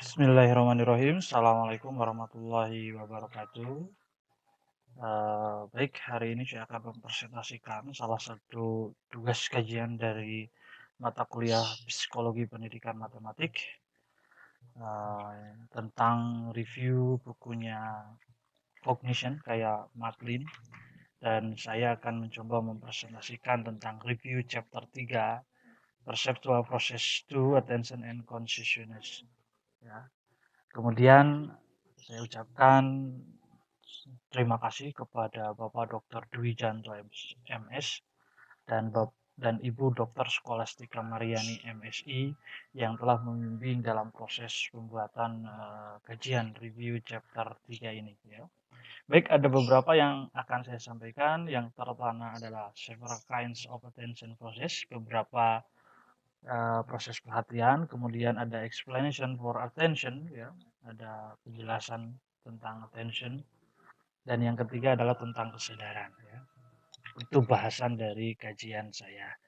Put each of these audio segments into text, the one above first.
Bismillahirrahmanirrahim. Assalamualaikum warahmatullahi wabarakatuh. Baik, hari ini saya akan mempresentasikan salah satu tugas kajian dari mata kuliah Psikologi Pendidikan Matematik tentang review bukunya Cognition kayak Matlin, dan saya akan mencoba mempresentasikan tentang review chapter 3 Perceptual Process 2 Attention and Consciousness, ya. Kemudian saya ucapkan terima kasih kepada Bapak Dr. Dwi Janto MS dan Ibu Dr. Skolastika Mariani MSI yang telah membimbing dalam proses pembuatan kajian review chapter 3 ini, ya. Baik, ada beberapa yang akan saya sampaikan. Yang pertama adalah several kinds of attention process, beberapa proses perhatian. Kemudian ada explanation for attention, ya, ada penjelasan tentang attention. Dan yang ketiga adalah tentang kesadaran, ya. Itu bahasan dari kajian saya.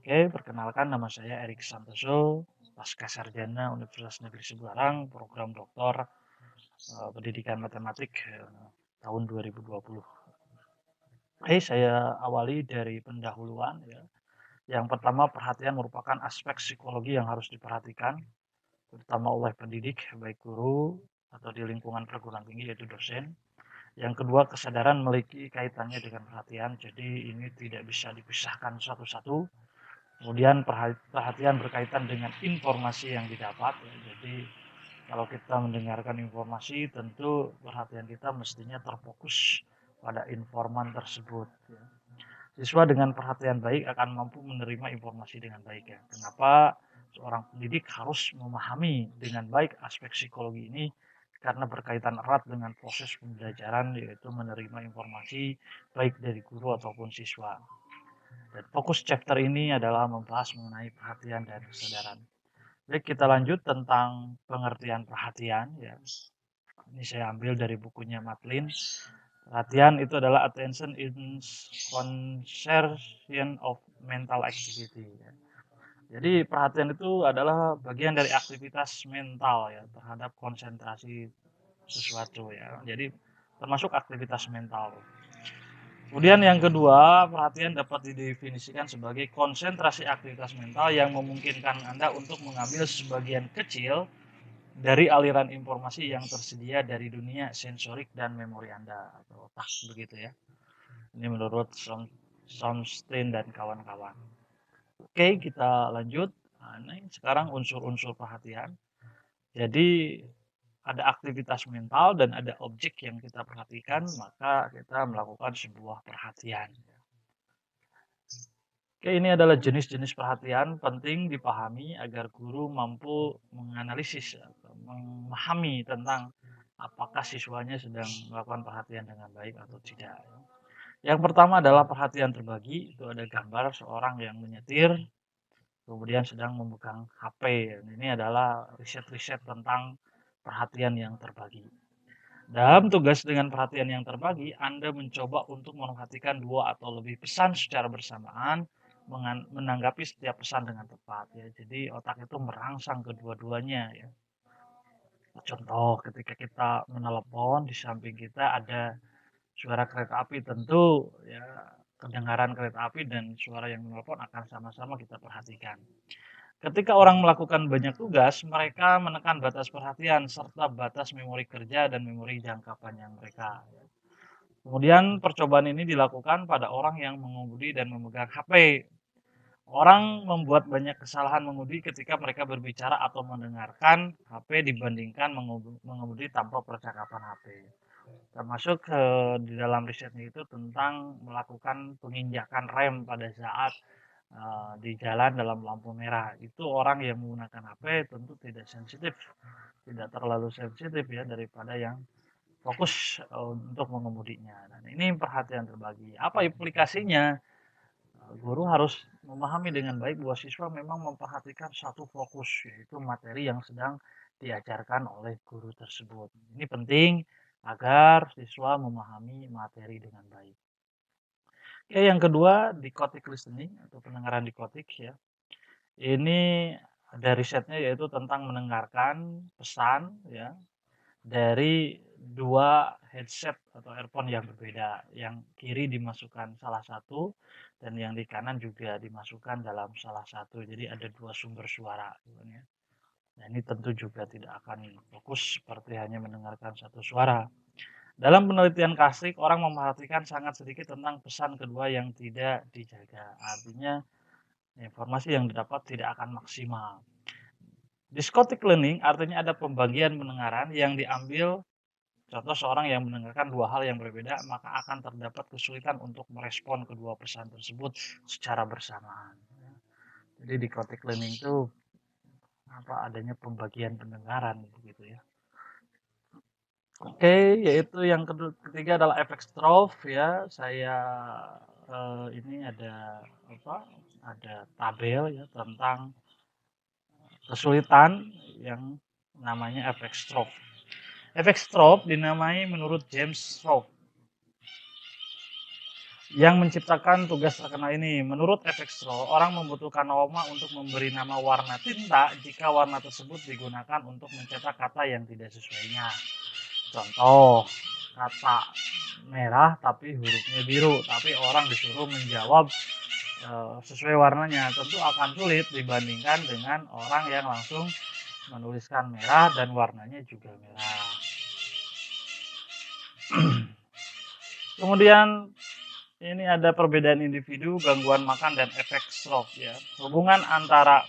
Oke, perkenalkan, nama saya Erik Santoso, pasca sarjana Universitas Negeri Semarang, program doktor pendidikan matematik tahun 2020. Oke, saya awali dari pendahuluan, ya. Yang pertama, perhatian merupakan aspek psikologi yang harus diperhatikan, terutama oleh pendidik, baik guru atau di lingkungan perguruan tinggi yaitu dosen. Yang kedua, kesadaran memiliki kaitannya dengan perhatian, jadi ini tidak bisa dipisahkan satu-satu. Kemudian perhatian berkaitan dengan informasi yang didapat, ya. Jadi kalau kita mendengarkan informasi, tentu perhatian kita mestinya terfokus pada informan tersebut, ya. Siswa dengan perhatian baik akan mampu menerima informasi dengan baik, ya. Kenapa seorang pendidik harus memahami dengan baik aspek psikologi ini? Karena berkaitan erat dengan proses pembelajaran, yaitu menerima informasi baik dari guru ataupun siswa. Dan fokus chapter ini adalah membahas mengenai perhatian dan kesadaran. Baik, kita lanjut tentang pengertian perhatian, ya. Ini saya ambil dari bukunya Matlin. Perhatian itu adalah attention in concentration of mental activity, ya. Jadi perhatian itu adalah bagian dari aktivitas mental, ya, terhadap konsentrasi sesuatu, ya. Jadi termasuk aktivitas mental. Kemudian yang kedua, perhatian dapat didefinisikan sebagai konsentrasi aktivitas mental yang memungkinkan Anda untuk mengambil sebagian kecil dari aliran informasi yang tersedia dari dunia sensorik dan memori Anda atau otak, begitu, ya. Ini menurut Somstein dan kawan-kawan. Oke, kita lanjut. Nah, ini sekarang unsur-unsur perhatian. Jadi ada aktivitas mental dan ada objek yang kita perhatikan, maka kita melakukan sebuah perhatian. Oke, ini adalah jenis-jenis perhatian penting dipahami agar guru mampu menganalisis atau memahami tentang apakah siswanya sedang melakukan perhatian dengan baik atau tidak. Yang pertama adalah perhatian terbagi. Itu ada gambar seorang yang menyetir, kemudian sedang memegang HP. Ini adalah riset-riset tentang perhatian yang terbagi. Dalam tugas dengan perhatian yang terbagi, Anda mencoba untuk memperhatikan dua atau lebih pesan secara bersamaan, menanggapi setiap pesan dengan tepat, ya. Jadi otak itu merangsang kedua-duanya, ya. Contoh, ketika kita menelepon, di samping kita ada suara kereta api, tentu, ya, kedengaran kereta api dan suara yang menelepon akan sama-sama kita perhatikan. Ketika orang melakukan banyak tugas, mereka menekan batas perhatian serta batas memori kerja dan memori jangka panjang mereka. Kemudian percobaan ini dilakukan pada orang yang mengemudi dan memegang HP. Orang membuat banyak kesalahan mengemudi ketika mereka berbicara atau mendengarkan HP dibandingkan mengemudi tanpa percakapan HP. Termasuk di dalam risetnya itu tentang melakukan penginjakan rem pada saat di jalan dalam lampu merah. Itu orang yang menggunakan HP tentu tidak sensitif, tidak terlalu sensitif, ya, daripada yang fokus untuk mengemudinya. Dan ini perhatian terbagi. Apa implikasinya? Guru harus memahami dengan baik bahwa siswa memang memperhatikan satu fokus, yaitu materi yang sedang diajarkan oleh guru tersebut. Ini penting agar siswa memahami materi dengan baik. Oke, yang kedua, decoding listening atau pendengaran dikotik, ya. Ini Ada risetnya yaitu tentang mendengarkan pesan ya dari dua headset atau earphone yang berbeda. Yang kiri dimasukkan salah satu dan yang di kanan juga dimasukkan dalam salah satu. Jadi ada dua sumber suara gitu ya. Nah, ini tentu juga tidak akan fokus seperti hanya mendengarkan satu suara. Dalam penelitian klasik, orang memperhatikan sangat sedikit tentang pesan kedua yang tidak dijaga. Artinya, informasi yang didapat tidak akan maksimal. Discotic learning artinya ada pembagian pendengaran yang diambil. Contoh seorang yang mendengarkan dua hal yang berbeda, maka akan terdapat kesulitan untuk merespon kedua pesan tersebut secara bersamaan. Jadi decoding learning itu adanya pembagian pendengaran begitu ya. Oke, yaitu yang ketiga adalah efek Stroop ya. Saya ini ada apa? Ada tabel ya tentang kesulitan yang namanya efek Stroop. Efek Stroop dinamai menurut James Stroop yang menciptakan tugas terkenal ini. Menurut efek Stroop, orang membutuhkan aroma untuk memberi nama warna tinta jika warna tersebut digunakan untuk mencetak kata yang tidak sesuainya. Contoh, kata merah tapi hurufnya biru, tapi orang disuruh menjawab sesuai warnanya, tentu akan sulit dibandingkan dengan orang yang langsung menuliskan merah dan warnanya juga merah. Kemudian ini ada perbedaan individu, gangguan makan, dan efek Stroop ya. Hubungan antara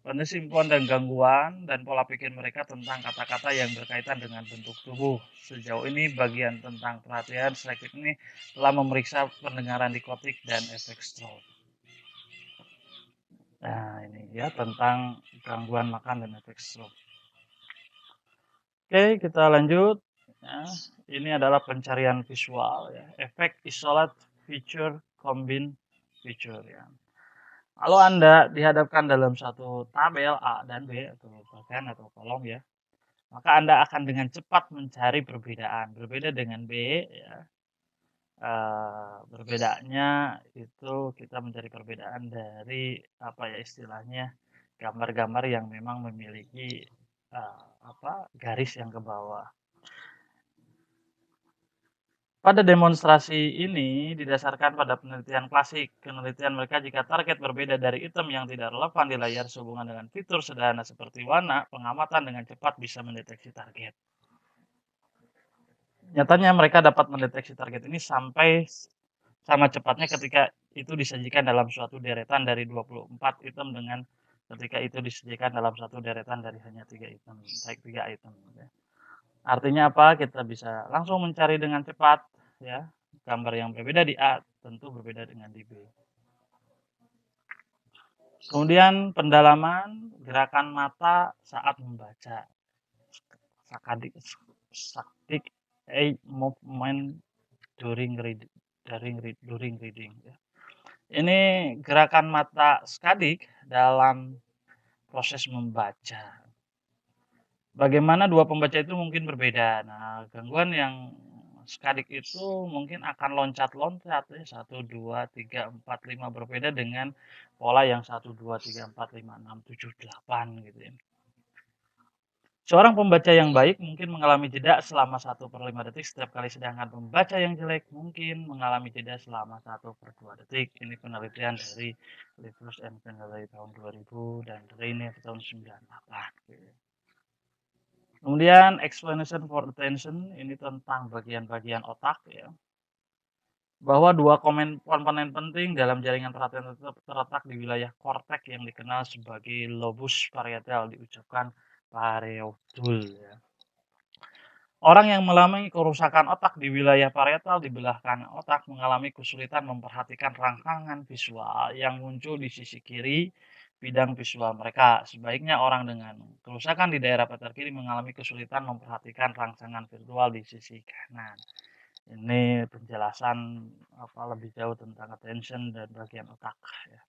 pengesimpulan dan gangguan dan pola pikir mereka tentang kata-kata yang berkaitan dengan bentuk tubuh. Sejauh ini bagian tentang perhatian selektif ini telah memeriksa pendengaran dikotik dan efek Stroop. Nah ini ya tentang gangguan makan dan efek Stroop. Oke, kita lanjut. Ya, ini adalah pencarian visual ya. Efek isolate feature combine feature ya. Kalau Anda dihadapkan dalam satu tabel A dan B atau bagian atau kolom ya, maka Anda akan dengan cepat mencari perbedaan. Berbeda dengan B ya. Berbedanya itu kita mencari perbedaan dari apa ya istilahnya gambar-gambar yang memang memiliki garis yang ke bawah. Pada demonstrasi ini didasarkan pada penelitian klasik. Penelitian mereka jika target berbeda dari item yang tidak relevan di layar sehubungan dengan fitur sederhana seperti warna, pengamatan dengan cepat bisa mendeteksi target. Nyatanya mereka dapat mendeteksi target ini sampai sama cepatnya ketika itu disajikan dalam suatu deretan dari 24 item dengan ketika itu disajikan dalam satu deretan dari hanya 3 item, baik 3 item. Ya. Artinya apa? Kita bisa langsung mencari dengan cepat ya. Gambar yang berbeda di A tentu berbeda dengan di B. Kemudian pendalaman gerakan mata saat membaca. Saccadic eye movement during reading. Ya. Ini gerakan mata skadik dalam proses membaca. Bagaimana dua pembaca itu mungkin berbeda. Nah, gangguan yang skadik itu mungkin akan loncat-loncat ya 1 2 3 4 5 berbeda dengan pola yang 1 2 3 4 5 6 7 8 gitu ya. Seorang pembaca yang baik mungkin mengalami jeda selama 1/5 detik setiap kali, sedangkan pembaca yang jelek mungkin mengalami jeda selama 1/2 detik. Ini penelitian dari Livers and Peneliti tahun 2000 dan Reine tahun 98. Kemudian explanation for attention ini tentang bagian-bagian otak ya. Bahwa dua komponen penting dalam jaringan perhatian terletak di wilayah kortek yang dikenal sebagai lobus parietal, diucapkan parietal ya. Orang yang mengalami kerusakan otak di wilayah parietal di belah kanan otak mengalami kesulitan memperhatikan rangsangan visual yang muncul di sisi kiri bidang visual mereka. Sebaiknya orang dengan kerusakan di daerah parietal kiri mengalami kesulitan memperhatikan rangsangan visual di sisi kanan. Ini penjelasan lebih jauh tentang attention dan bagian otak ya.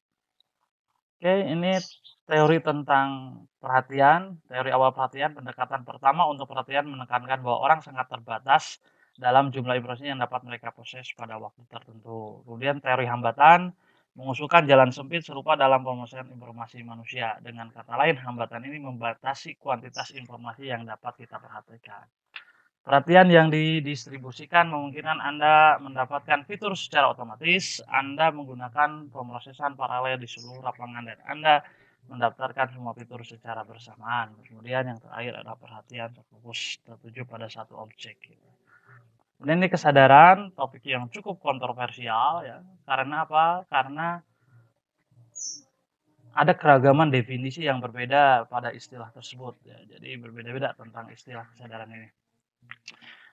Oke, ini teori tentang perhatian, teori awal perhatian. Pendekatan pertama untuk perhatian menekankan bahwa orang sangat terbatas dalam jumlah informasi yang dapat mereka proses pada waktu tertentu. Kemudian teori hambatan mengusulkan jalan sempit serupa dalam pemesanan informasi manusia. Dengan kata lain, hambatan ini membatasi kuantitas informasi yang dapat kita perhatikan. Perhatian yang didistribusikan memungkinkan Anda mendapatkan fitur secara otomatis. Anda menggunakan pemrosesan paralel di seluruh lapangan dan Anda mendaftarkan semua fitur secara bersamaan. Kemudian yang terakhir adalah perhatian terfokus tertuju pada satu objek. Kemudian ini kesadaran, topik yang cukup kontroversial ya. Karena apa? Karena ada keragaman definisi yang berbeda pada istilah tersebut ya. Jadi berbeda-beda tentang istilah kesadaran ini.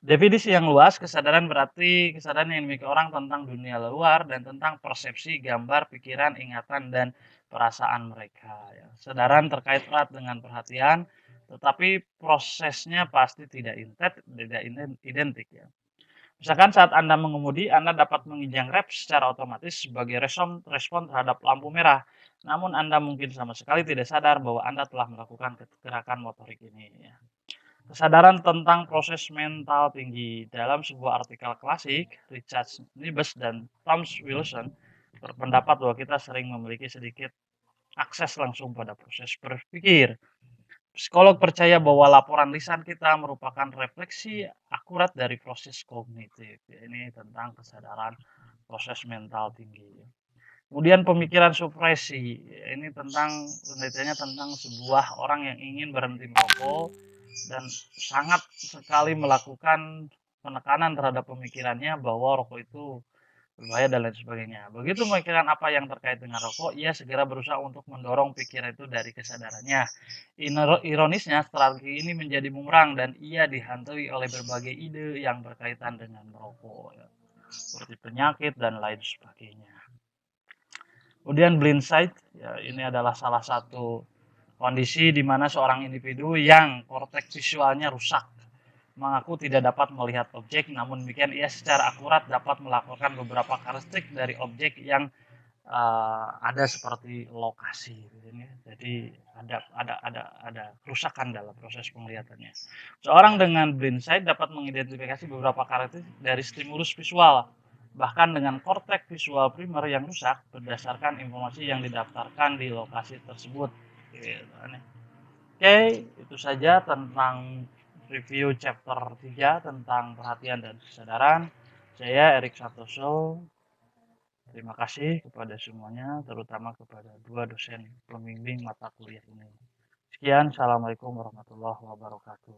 Definisi yang luas, kesadaran berarti kesadaran yang dimiliki orang tentang dunia luar dan tentang persepsi, gambar, pikiran, ingatan, dan perasaan mereka. Ya. Kesadaran terkait erat dengan perhatian, tetapi prosesnya pasti tidak identik. Ya. Misalkan saat Anda mengemudi, Anda dapat menginjak rem secara otomatis sebagai respon terhadap lampu merah. Namun Anda mungkin sama sekali tidak sadar bahwa Anda telah melakukan gerakan motorik ini. Ya. Kesadaran tentang proses mental tinggi. Dalam sebuah artikel klasik, Richard Nibes dan Thomas Wilson berpendapat bahwa kita sering memiliki sedikit akses langsung pada proses berpikir. Psikolog percaya bahwa laporan lisan kita merupakan refleksi akurat dari proses kognitif. Ini tentang kesadaran proses mental tinggi. Kemudian pemikiran supresi. Ini tentang penelitiannya tentang sebuah orang yang ingin berhenti merokok dan sangat sekali melakukan penekanan terhadap pemikirannya bahwa rokok itu berbahaya dan lain sebagainya. Begitu pemikiran apa yang terkait dengan rokok, ia segera berusaha untuk mendorong pikiran itu dari kesadarannya. Ironisnya, strategi ini menjadi bumerang dan ia dihantui oleh berbagai ide yang berkaitan dengan merokok, ya, seperti penyakit dan lain sebagainya. Kemudian blind sight, ya, ini adalah salah satu kondisi di mana seorang individu yang korteks visualnya rusak mengaku tidak dapat melihat objek, namun demikian ia secara akurat dapat melaporkan beberapa karakteristik dari objek yang ada seperti lokasi. Jadi ada kerusakan dalam proses penglihatannya. Seorang dengan blind sight dapat mengidentifikasi beberapa karakteristik dari stimulus visual, bahkan dengan korteks visual primer yang rusak berdasarkan informasi yang didaftarkan di lokasi tersebut. Oke, itu saja tentang review chapter 3 tentang perhatian dan kesadaran. Saya Erik Santoso. Terima kasih kepada semuanya, terutama kepada dua dosen pembimbing mata kuliah ini. Sekian, Assalamualaikum warahmatullahi wabarakatuh.